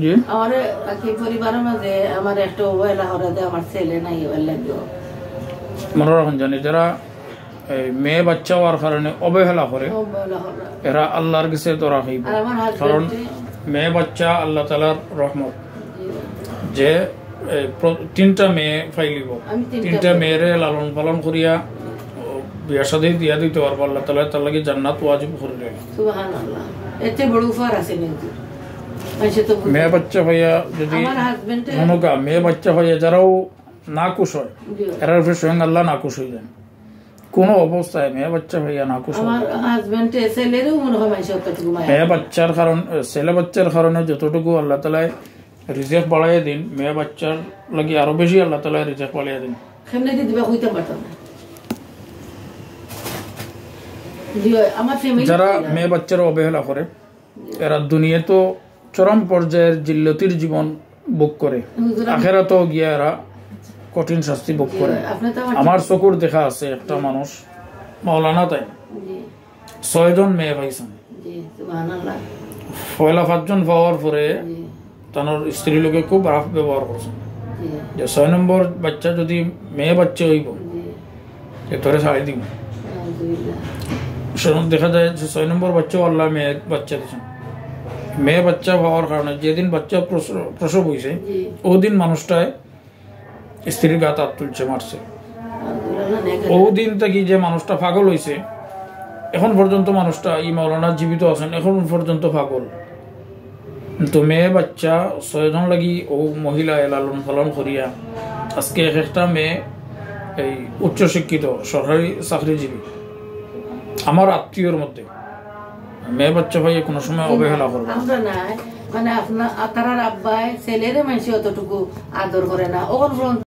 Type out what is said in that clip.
জি আমার কি পরিবারের মাঝে আমার একটা অবহেলা হরে দে আমার ছেলে নাই লাগবে মনে রাখুন জানি যারা মেয়ে বাচ্চা হওয়ার কারণে অবহেলা করে এরা আল্লাহর কাছে ধরা হইব কারণ মেয়ে বাচ্চা আল্লাহ তাআলার রহমত যে তিনটা মেয়ে ফাইলিব তিনটা মেয়েরে লালন পালন করিয়া বিয়া শাদী দিয়া দিতে পারবো আল্লাহ তাআলা তার লাগি জান্নাত ওয়াজিব করে দেন সুবহানাল্লাহ এতে বড় উপহার আছে কিন্তু মেয়ে বাচ্চা হইয়া যদি মনোকা মেয়ে বাচ্চা হইয়া যারাও নাকুশ হয় এরার স্বয়ং আল্লাহ নাকুশ হয়ে যান কোন অবস্থায় মেয়ে বাচ্চা হইয়া নাকুশ হয় মেয়ে বাচ্চার কারণ ছেলে বাচ্চার কারণে যতটুকু আল্লাহ তাআলা রিজিক বাড়াইয়া দিন মেয়ে বাচ্চার লাগি আরো বেশি আল্লাহ তাআলা রিজিক বাড়াইয়া দিন যারা মেয়ে বাচ্চার অবহেলা করে এরা দুনিয়া তো চরম পর্যায়ের জিল্লতির জীবন ভোগ করে আখেরাতেও গিয়া এরা কঠিন শাস্তি ভোগ করে আমার চকুর দেখা আছে একটা মানুষ মাওলানা তাই 6 জন মেয়ে পাইছেন পয়লা 5 জন পাওয়ার পরে তার স্ত্রী লোকে খুব রাফ ব্যবহার করছেন যে 6 নম্বর বাচ্চা যদি মেয়ে বাচ্চা হইব তোরে ছাড়ি দিব সেরকম দেখা যায় যে 6 নম্বর বাচ্চাও আল্লাহ মেয়ের বাচ্চা দিচ্ছেন মেয়ে বাচ্চা হওয়ার কারণে যেদিন বাচ্চা প্রসব হয়েছে ওদিন মানুষটায় স্ত্রীর গায়ে হাত তুলছে মারছে ওদিন থেকে যে মানুষটা পাগল হয়েছে এখন পর্যন্ত মানুষটা এই মাওলানা জীবিত আছেন এখন পর্যন্ত পাগল তো মেয়ে বাচ্চা 6 জন লাগি ও মহিলা লালন পালন করিয়া আজকে একটা মেয়ে এই উচ্চশিক্ষিত সরকারি চাকরিজীবী আমার আত্মীয়র মধ্যে মেয়ে বাচ্চা ভাই কোনো সময় অবহেলা করবে আমরা না মানে আপনার তার আব্বাই ছেলেরে মানুষ অতটুকু আদর করে না ওর